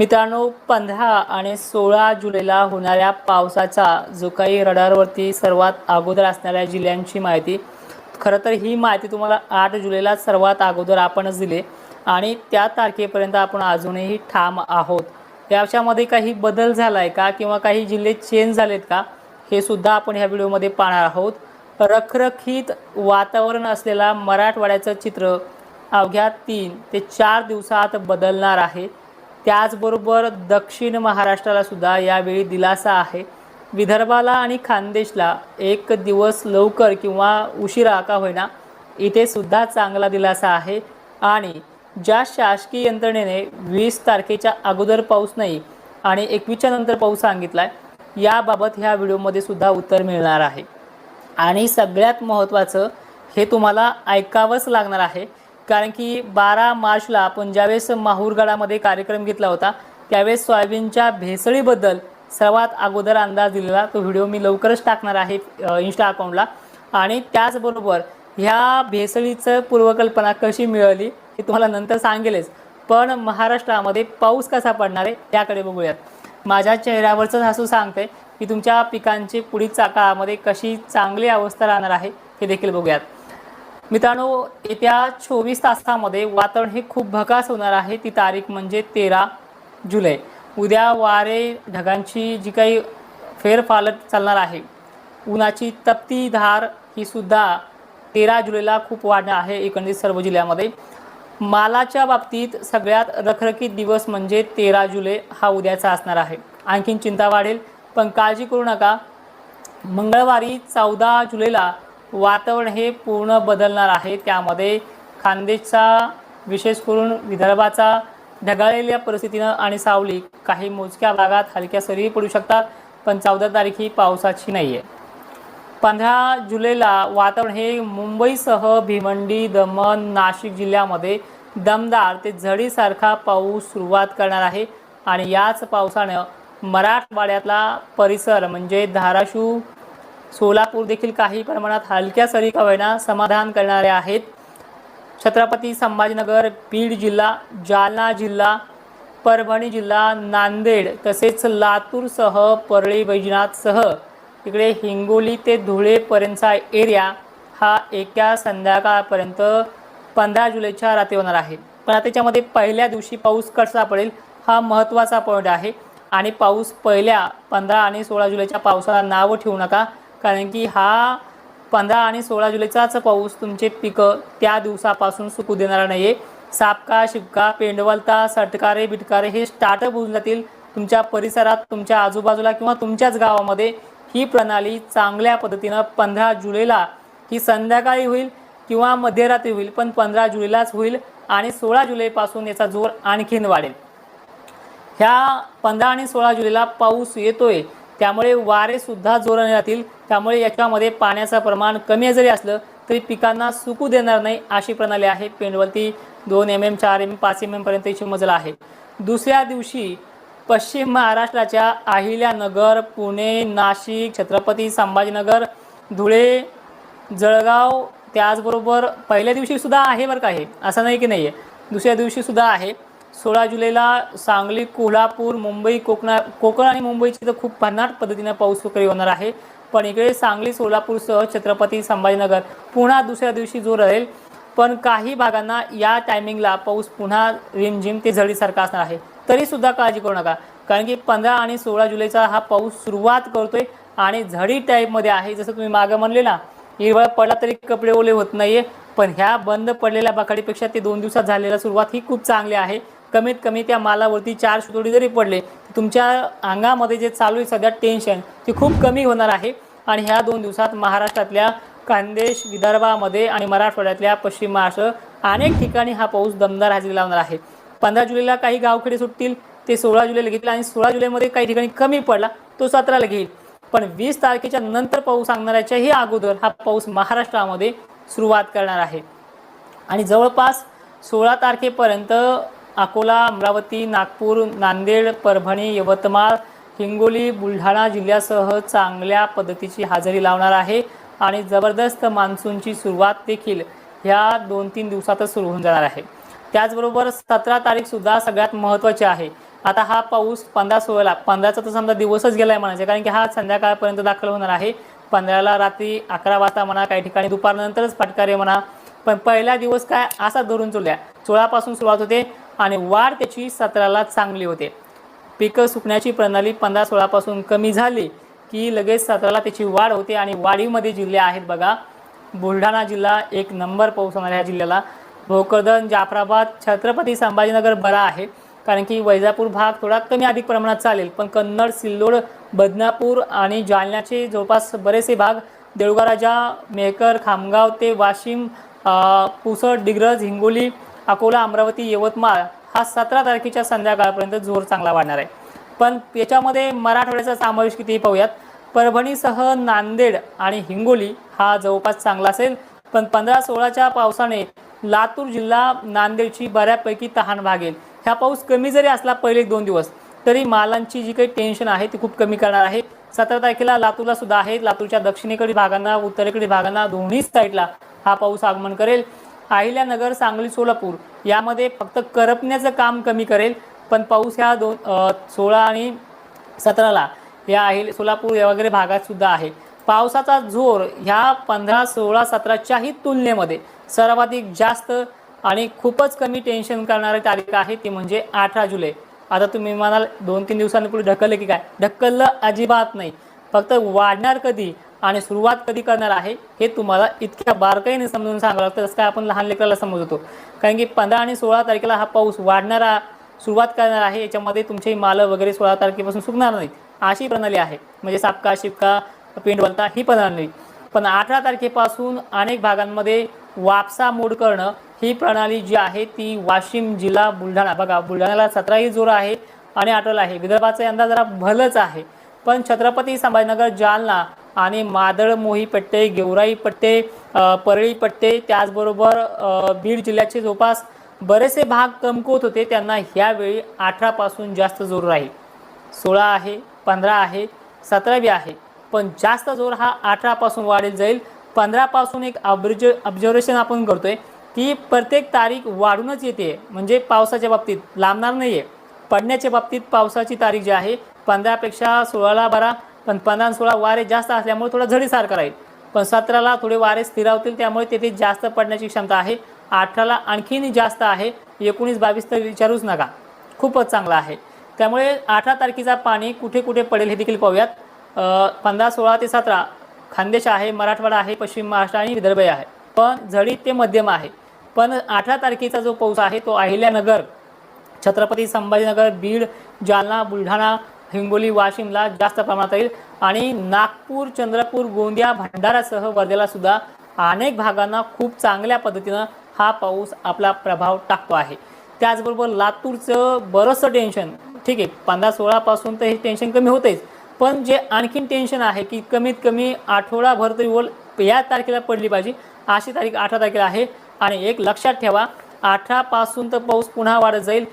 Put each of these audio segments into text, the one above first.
मित्रांनो, 15 आणि 16 जुलैला होणाऱ्या पावसाचा जो काही रडारवरती सर्वात अगोदर असणाऱ्या जिल्ह्यांची माहिती, खरं तर ही माहिती तुम्हाला 8 जुलैला सर्वात अगोदर आपणच दिली आणि त्या तारखेपर्यंत आपण अजूनही ठाम आहोत. याच्यामध्ये काही बदल झाला आहे का किंवा काही जिल्हे चेंज झालेत का, हे सुद्धा आपण ह्या व्हिडिओमध्ये पाहणार आहोत. रखरखीत वातावरण असलेला मराठवाड्याचं चित्र अवघ्या 3 ते 4 दिवसात बदलणार आहे. त्याचबरोबर दक्षिण महाराष्ट्राला सुद्धा यावेळी दिलासा आहे. विदर्भाला आणि खानदेशला एक दिवस लवकर किंवा उशिरा का होईना इथे सुद्धा चांगला दिलासा आहे. आणि ज्या शासकीय यंत्रणेने 20 तारखेच्या अगोदर पाऊस नाही आणि 21च्या नंतर पाऊस सांगितलाय, याबाबत ह्या व्हिडिओमध्ये सुद्धा उत्तर मिळणार आहे. आणि सगळ्यात महत्त्वाचं हे तुम्हाला ऐकावंच लागणार आहे, कारण की 12 मार्चला आपण ज्यावेळेस माहूरगडामध्ये कार्यक्रम घेतला होता त्यावेळेस सोयाबीनच्या भेसळीबद्दल सर्वात अगोदर अंदाज दिलेला तो व्हिडिओ मी लवकरच टाकणार आहे इन्स्टा अकाउंटला. आणि त्याचबरोबर ह्या भेसळीचं पूर्वकल्पना कशी मिळाली हे तुम्हाला नंतर सांगेलच, पण महाराष्ट्रामध्ये पाऊस कसा पडणार आहे त्याकडे बघूयात. माझ्या चेहऱ्यावरचं हसू सांगते की तुमच्या पिकांची पुढील काळामध्ये कशी चांगली अवस्था राहणार आहे हे देखील बघूयात. मित्रांनो, येत्या 24 तासामध्ये वातावरण हे खूप भकास होणार आहे. ती तारीख म्हणजे 13 जुलै. उद्या वारे ढगांची जी काही फेरफालट चालणार आहे, उन्हाची तपती धार ही सुद्धा 13 जुलैला खूप वाढणार आहे एकंदरीत सर्व जिल्ह्यामध्ये. मालाच्या बाबतीत सगळ्यात रखरखीत दिवस म्हणजे 13 जुलै हा उद्याचा असणार आहे. आणखीन चिंता वाढेल, पण काळजी करू नका. मंगळवारी 14 जुलैला वातावरण हे पूर्ण बदलणार आहे. त्यामध्ये खानदेशचा, विशेष करून विदर्भाचा ढगाळलेल्या परिस्थितीनं आणि सावली, काही मोजक्या भागात हलक्या सरी पडू शकतात, पण 14 तारीख ही पावसाची नाही आहे. 15 जुलैला वातावरण हे मुंबईसह भिवंडी, दमण, नाशिक जिल्ह्यामध्ये दमदार ते झडीसारखा पाऊस सुरुवात करणार आहे. आणि याच पावसानं मराठवाड्यातला परिसर म्हणजे धाराशिव, सोलापूर देखील काही प्रमाणात हलक्या सरी का होईना समाधान करणारे आहेत. छत्रपती संभाजीनगर, बीड जिल्हा, जालना जिल्हा, परभणी जिल्हा, नांदेड तसेच लातूरसह परळी वैजनाथसह इकडे हिंगोली ते धुळेपर्यंतचा एरिया हा एका संध्याकाळपर्यंत 15 जुलैच्या रात्री होणार आहे. पण त्याच्यामध्ये पहिल्या दिवशी पाऊस कसा पडेल हा महत्त्वाचा पॉईंट आहे. आणि पाऊस पहिल्या 15 आणि 16 जुलैच्या पावसाला नाव ठेवू नका, कारण की हा 15 आणि 16 जुलैचाच पाऊस तुमचे पिकं त्या दिवसापासून सुकू देणार नाही आहे. सापका, शिपका, पेंडवलता, सटकारे, बिटकारे हे स्टार्टअप होऊन जातील तुमच्या परिसरात, तुमच्या आजूबाजूला किंवा तुमच्याच गावामध्ये. ही प्रणाली चांगल्या पद्धतीनं 15 जुलैला ही संध्याकाळी होईल किंवा मध्यरात्री होईल, पण 15 जुलैलाच होईल आणि 16 जुलैपासून याचा जोर आणखीन वाढेल. ह्या 15 आणि 16 जुलैला पाऊस येतोय, त्यामुळे वारे सुद्धा जोराने राहतील. त्यामुळे याच्यामध्ये पाण्याचं प्रमाण कमी जरी असलं तरी पिकांना सुकू देणार नाही अशी प्रणाली आहे. पेंडवलती 2 mm, 4 mm, 5 mm पर्यंतची मजल आहे. दुसऱ्या दिवशी पश्चिम महाराष्ट्राच्या अहिल्यानगर, पुणे, नाशिक, छत्रपती संभाजीनगर, धुळे, जळगाव, त्याचबरोबर पहिल्या दिवशी सुद्धा आहे बरं का, हे असं नाही की नाही आहे, दुसऱ्या दिवशी सुद्धा आहे. 16 जुलैला सांगली, कोल्हापूर, मुंबई, कोकण आणि मुंबईची तर खूप भन्नाट पद्धतीने पाऊस सुकरी होणार आहे. पण इकडे सांगली, सोलापूरसह छत्रपती संभाजीनगर पुन्हा दुसऱ्या दिवशी जोर राहील. पण काही भागांना या टायमिंगला पाऊस पुन्हा रिमझिम ते झडीसारखा असणार आहे. तरीसुद्धा काळजी करू नका, कारण की 15 आणि 16 जुलैचा हा पाऊस सुरुवात करतोय आणि झडी टाईपमध्ये आहे. जसं तुम्ही मागं म्हणले ना, हिरवळ पडला तरी कपडे ओले होत नाही आहे, पण ह्या बंद पडलेल्या बखाडीपेक्षा ते 2 दिवसात झालेला सुरुवात ही खूप चांगली आहे. कमीत कमी त्या मालावरती 4 शितोडी जरी पडले तर तुमच्या अंगामध्ये जे चालू आहे सध्या टेन्शन ते खूप कमी होणार आहे. आणि ह्या 2 दिवसात महाराष्ट्रातल्या खानदेश, विदर्भामध्ये आणि मराठवाड्यातल्या पश्चिम महाराष्ट्र अनेक ठिकाणी हा पाऊस दमदार हजेरी लावणार आहे. 15 जुलैला काही गावखेडे सुटतील, ते 16 जुलैला घेतील आणि 16 जुलैमध्ये काही ठिकाणी कमी पडला तो 17ला घेईल. पण 20 तारखेच्या नंतर पाऊस सांगणाऱ्याच्याही अगोदर हा पाऊस महाराष्ट्रामध्ये सुरुवात करणार आहे. आणि जवळपास 16 तारखेपर्यंत अकोला, अमरावती, नागपूर, नांदेड, परभणी, यवतमाळ, हिंगोली, बुलढाणा जिल्ह्यासह चांगल्या पद्धतीची हजेरी लावणार आहे. आणि जबरदस्त मान्सूनची सुरुवात देखील ह्या 2-3 दिवसातच सुरू होऊन जाणार आहे. त्याचबरोबर 17 तारीख सुद्धा सगळ्यात महत्त्वाची आहे. आता हा पाऊस 15-16ला 15चा तर समजा दिवसच गेलाय म्हणायचं, कारण की हा संध्याकाळपर्यंत दाखल होणार आहे. 15ला रात्री 11 वाजता म्हणा, काही ठिकाणी दुपारनंतरच फटकारे म्हणा, पण पहिला दिवस काय असा धरून चुल्या 16पासून सुरुवात होते आणि वाढ त्याची 17ला चांगली होते. पिकं सुकण्याची प्रणाली 15-16पासून कमी झाली की लगेच 17ला त्याची वाढ होते आणि वाढीमध्ये जिल्हे आहेत बघा. बुलढाणा जिल्हा 1 नंबर पाऊस होणार ह्या जिल्ह्याला. भोकरदन, जाफराबाद, छत्रपती संभाजीनगर बरा आहे, कारण की वैजापूर भाग थोडा कमी अधिक प्रमाणात चालेल, पण कन्नड, सिल्लोड, बदनापूर आणि जालन्याचे जवळपास बरेचसे भाग, देऊळगाव राजा, मेहकर, खामगाव ते वाशिम, पुसद, डिग्रज, हिंगोली, अकोला, अमरावती, यवतमाळ हा 17 तारखेच्या संध्याकाळपर्यंत जोर चांगला वाढणार आहे. पण याच्यामध्ये मराठवाड्याचा समावेश किती पाहूयात. परभणीसह नांदेड आणि हिंगोली हा जवळपास चांगला असेल, पण 15-16च्या पावसाने लातूर जिल्हा, नांदेडची बऱ्यापैकी तहान भागेल. ह्या पाऊस कमी जरी असला पहिले 2 दिवस, तरी मालांची जी काही टेन्शन आहे ती खूप कमी करणार आहे. 17 तारखेला लातूरला सुद्धा आहे. लातूरच्या दक्षिणेकडील भागांना, उत्तरेकडील भागांना दोन्ही साईडला हा पाऊस आगमन करेल. अहिल्यानगर, सांगली, सोलापूर यामध्ये फक्त करपण्याचं काम कमी करेल, पण पाऊस ह्या 16 आणि 17ला या सोलापूर या वगैरे भागात सुद्धा आहे. पावसाचा जोर ह्या 15, 16, 17च्याही तुलनेमध्ये सर्वाधिक जास्त आणि खूपच कमी टेन्शन करणारी तारीख आहे ती म्हणजे 18 जुलै. आता तुम्ही म्हणाल 2-3 दिवसांपूर्वी ढकललं की काय? ढकललं अजिबात नाही. फक्त वाढणार कधी आणि सुरुवात कधी करणार आहे हे तुम्हाला इतक्या बारकाईने समजून सांगावं लागतं, जसं काय आपण लहान लेकराला समजतो. कारण की 15 आणि 16 तारखेला हा पाऊस वाढणारा सुरुवात करणार आहे. याच्यामध्ये तुमचे माल वगैरे 16 तारखेपासून सुकणार नाहीत, अशी प्रणाली आहे. म्हणजे सापका, शिपका, पेंडवलता ही प्रणाली. पण 18 तारखेपासून अनेक भागांमध्ये वापसा मोड करणं ही प्रणाली जी आहे ती वाशिम जिल्हा, बुलढाणा बघा, बुलढाण्याला 17ही जोर आहे आणि 18ला आहे. विदर्भाचा यंदा जरा भलंच आहे, पण छत्रपती संभाजीनगर, जालना आणि मादळ, मोही पट्टे, गेवराई पट्टे, परळी पट्टे, त्याचबरोबर बीड जिल्ह्याचे जवळपास बरेचसे भाग कमकुवत होते, त्यांना ह्यावेळी 18पासून जास्त जोर राहील. 16 आहे, 15 आहे, 17 बी आहे, पण जास्त जोर हा 18पासून वाढत जाईल. 15पासून एक ऑब्झर्वेशन आपण करतोय की प्रत्येक तारीख वाढूनच येते, म्हणजे पावसाच्या बाबतीत लांबणार नाही आहे. पडण्याच्या बाबतीत पावसाची तारीख जी आहे 15पेक्षा 16ला बरा, पण 15 आणि 16 वारे जास्त असल्यामुळे थोडा झडीसारखा राहील. पण 17ला थोडे वारे स्थिरावतील, त्यामुळे तेथे जास्त पडण्याची क्षमता आहे. 18ला आणखीन जास्त आहे. 19-22 तर विचारूच नका, खूपच चांगला आहे. त्यामुळे 18 तारखेचा पाणी कुठे कुठे पडेल हे देखील पाहूयात. 15, 16 ते 17 खानदेश आहे, मराठवाडा आहे, पश्चिम महाराष्ट्र आणि विदर्भ आहे, पण झडी ते मध्यम आहे. पण 18 तारखेचा जो पाऊस आहे तो अहिल्यानगर, छत्रपती संभाजीनगर, बीड, जालना, बुलढाणा, हिंगोली, वाशिमला जास्त प्रमाणात येईल आणि नागपूर, चंद्रपूर, गोंदिया, भंडारासह वर्धेला सुद्धा अनेक भागांना खूप चांगल्या पद्धतीनं हा पाऊस आपला प्रभाव टाकतो आहे. त्याचबरोबर लातूरचं बरंचसं टेन्शन ठीक आहे, 15-16 पासून तर हे टेन्शन कमी होतेच, पण जे आणखीन टेन्शन आहे की कमीत कमी आठवडाभर तरी ओल या तारखेला पडली पाहिजे, अशी तारीख 18 तारखेला आहे. आणि एक लक्षात ठेवा, 18 पासून तर पाऊस पुन्हा वाढत जाईल.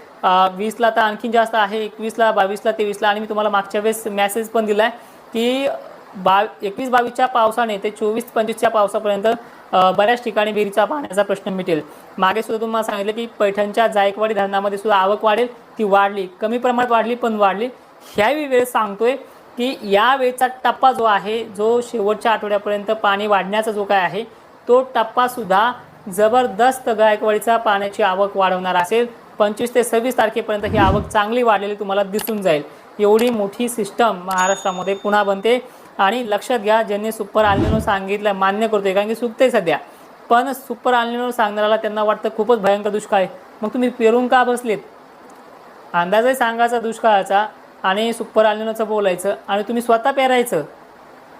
20ला तर आणखीन जास्त आहे, 21ला, 22ला, 23ला. आणि मी तुम्हाला मागच्या वेळेस मेसेज पण दिला आहे की 21-22च्या पावसाने ते 24-25च्या पावसापर्यंत बऱ्याच ठिकाणी विहिरीचा पाण्याचा प्रश्न मिटेल. मागे सुद्धा तुम्हाला सांगितलं की पैठणच्या जायकवाडी धरणामध्ये सुद्धा आवक वाढेल, ती वाढली, कमी प्रमाणात वाढली पण वाढली. ह्याही वेळेस सांगतोय की या वेळेचा टप्पा जो आहे, जो शेवटच्या आठवड्यापर्यंत पाणी वाढण्याचा जो काय आहे तो टप्पासुद्धा जबरदस्त गायकवाडीचा पाण्याची आवक वाढवणार असेल. 25 ते 26 तारखेपर्यंत ही आवक चांगली वाढलेली तुम्हाला दिसून जाईल. एवढी मोठी सिस्टम महाराष्ट्रामध्ये पुन्हा बनते. आणि लक्षात घ्या, ज्यांनी सुपर अल्निनो सांगितलं मान्य करतोय, कारण की सुकते सध्या, पण सुपर अल्निनो सांगणाऱ्याला त्यांना वाटतं खूपच भयंकर दुष्काळ आहे. मग तुम्ही पेरून का बसलेत? अंदाजही सांगायचा दुष्काळाचा आणि सुपर अल्निनोचं बोलायचं आणि तुम्ही स्वतः पेरायचं,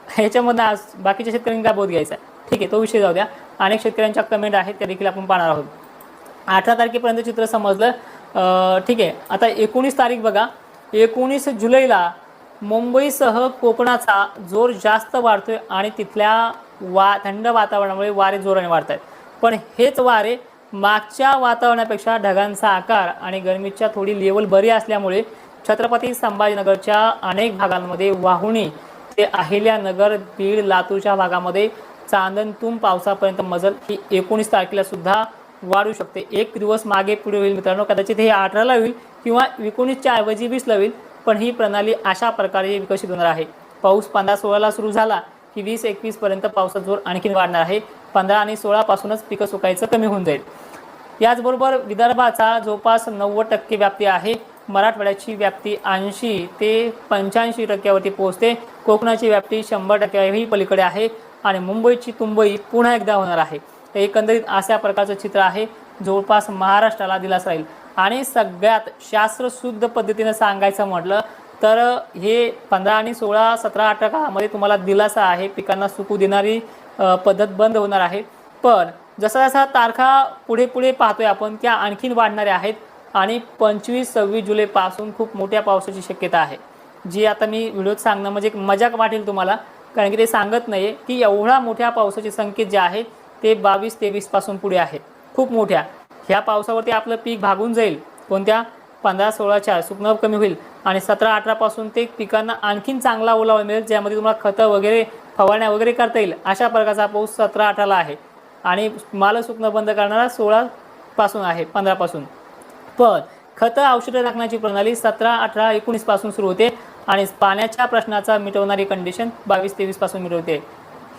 ह्याच्यामधनं आज बाकीच्या शेतकऱ्यांनी काय बोध घ्यायचा? ठीक आहे, तो विषय जाऊ द्या. अनेक शेतकऱ्यांच्या कमेंट आहेत त्या देखील आपण पाहणार आहोत. 18 तारखेपर्यंत चित्र समजलं, ठीक आहे. आता 19 तारीख बघा. 19 जुलैला मुंबईसह कोकणाचा जोर जास्त वाढतोय आणि तिथल्या थंड वातावरणामुळे वारे जोराने वाढत आहेत. पण हेच वारे मागच्या वातावरणापेक्षा ढगांचा आकार आणि गरमीच्या थोडी लेवल बरी असल्यामुळे छत्रपती संभाजीनगरच्या अनेक भागांमध्ये वाहुणी ते अहिल्यानगर, बीड, लातूरच्या भागामध्ये चांदण तुम पावसापर्यंत मजल ही 19 तारखेला सुद्धा वाढू शकते। एक दिवस मागे पुढे होईल मित्रांनो, कदाचित हे 18ला होईल किंवा 19च्या ऐवजी 20ला होईल, पण ही प्रणाली अशा प्रकारे विकसित होणार आहे। पाऊस 15-16ला सुरू झाला की 20-21 पर्यंत पावसाचा जोर आणखीन वाढणार आहे। 15 आणि 16 पासूनच पिकं सुकायचं कमी होऊन जाईल। याचबरोबर विदर्भाचा जवळपास 90% व्याप्ती आहे। मराठवाड्याची व्याप्ती 80 ते 85% पोहोचते। कोकणाची व्याप्ती 100% पलीकडे आहे आणि मुंबईची तुंबई पुन्हा एकदा होणार आहे। एकंदरीत अशा प्रकारचं चित्र आहे, जवळपास महाराष्ट्राला दिलासा राहील। आणि सगळ्यात शास्त्रशुद्ध पद्धतीने सांगायचं म्हटलं तर हे 15 आणि 16, 17, 18 काळामध्ये तुम्हाला दिलासा आहे, पिकांना सुकू देणारी पद्धत बंद होणार आहे। पण जसा जसा तारखा पुढे पुढे पाहतोय आपण, त्या आणखीन वाढणाऱ्या आहेत आणि 25-26 जुलैपासून खूप मोठ्या पावसाची शक्यता आहे, जी आता मी व्हिडिओत सांगणं म्हणजे एक मजाक वाटेल तुम्हाला, कारण की ते सांगत नाही की एवढा मोठ्या पावसाचे संकेत जे आहेत ते 22-23 पासून पुढे आहेत, खूप मोठ्या। ह्या पावसावरती आपलं पीक भागून जाईल, कोणत्या 15-16च्या सुकणं कमी होईल आणि 17-18 पासून ते पिकांना आणखीन चांगला ओलावा मिळेल, ज्यामध्ये तुम्हाला खतं वगैरे फवारण्या वगैरे करता येईल। अशा प्रकारचा पाऊस 17-18ला आहे आणि माल सुकणं बंद करणारा 16 पासून आहे, 15 पासून। पण खतं औषधं टाकण्याची प्रणाली 17, 18, 19 पासून सुरू होते आणि पाण्याच्या प्रश्नाचा मिटवणारी कंडिशन 22-23 पासून मिटवते।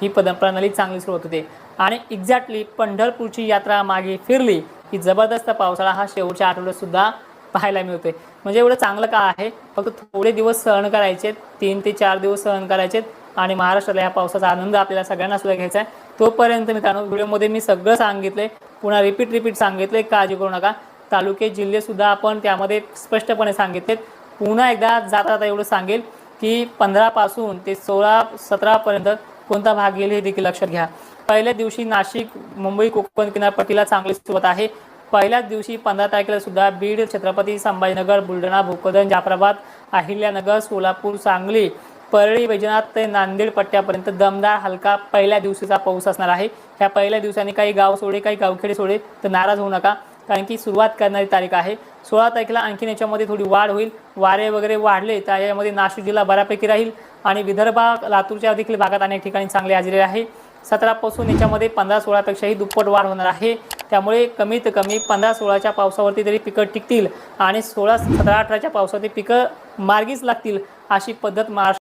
ही प्रणाली चांगली सुरुवात होते आणि एक्झॅक्टली पंढरपूरची यात्रा मागे फिरली की जबरदस्त पावसाळा हा शेवटच्या आठवड्यात सुद्धा पाहायला मिळतोय। म्हणजे एवढं चांगलं का आहे, फक्त थोडे दिवस सहन करायचे, 3 ते 4 दिवस सहन करायचे आणि महाराष्ट्राला या पावसाचा आनंद आपल्याला सगळ्यांना सुद्धा घ्यायचा आहे। तोपर्यंत मित्रांनो व्हिडिओमध्ये मी सगळं सांगितलंय, पुन्हा रिपीट सांगितलंय, काळजी करू नका। तालुके जिल्हे सुद्धा आपण त्यामध्ये स्पष्टपणे सांगितलेत। पुन्हा एकदा जाता एवढं सांगेल की 15 पासून ते 16-17 पर्यंत कोणता भाग येईल हे देखील लक्षात घ्या। पहिल्या दिवशी नाशिक, मुंबई, कोकण किनारपट्टीला चांगली सुरुवात आहे। पहिल्याच दिवशी 15 तारखेला सुद्धा बीड, छत्रपती संभाजीनगर, बुलढाणा, भोकरदन, जाफराबाद, अहिल्यानगर, सोलापूर, सांगली, परळी, वैजनाथ ते नांदेड पट्ट्यापर्यंत दमदार हलका पहिल्या दिवशीचा पाऊस असणार आहे। ह्या पहिल्या दिवसांनी काही गाव सोडे, काही गावखेडे सोडे तर नाराज होऊ नका, कारण की सुरुवात करणारी तारीख आहे। 16 तारखेला आणखीन याच्यामध्ये थोडी वाढ होईल, वारे वगैरे वाढले तर यामध्ये नाशिक जिल्हा बऱ्यापैकी राहील आणि विदर्भ, लातूरच्या देखील भागात अनेक ठिकाणी चांगले हजेरी आहे। 17 पासून याच्यामध्ये 15-16 पेक्षाही दुप्पट वाढ होणार आहे। त्यामुळे कमीत कमी 15-16च्या पावसावरती तरी पिकं टिकतील आणि 16-17-18च्या पावसावरती पिकं मार्गीच लागतील, अशी पद्धत महाराष्ट्र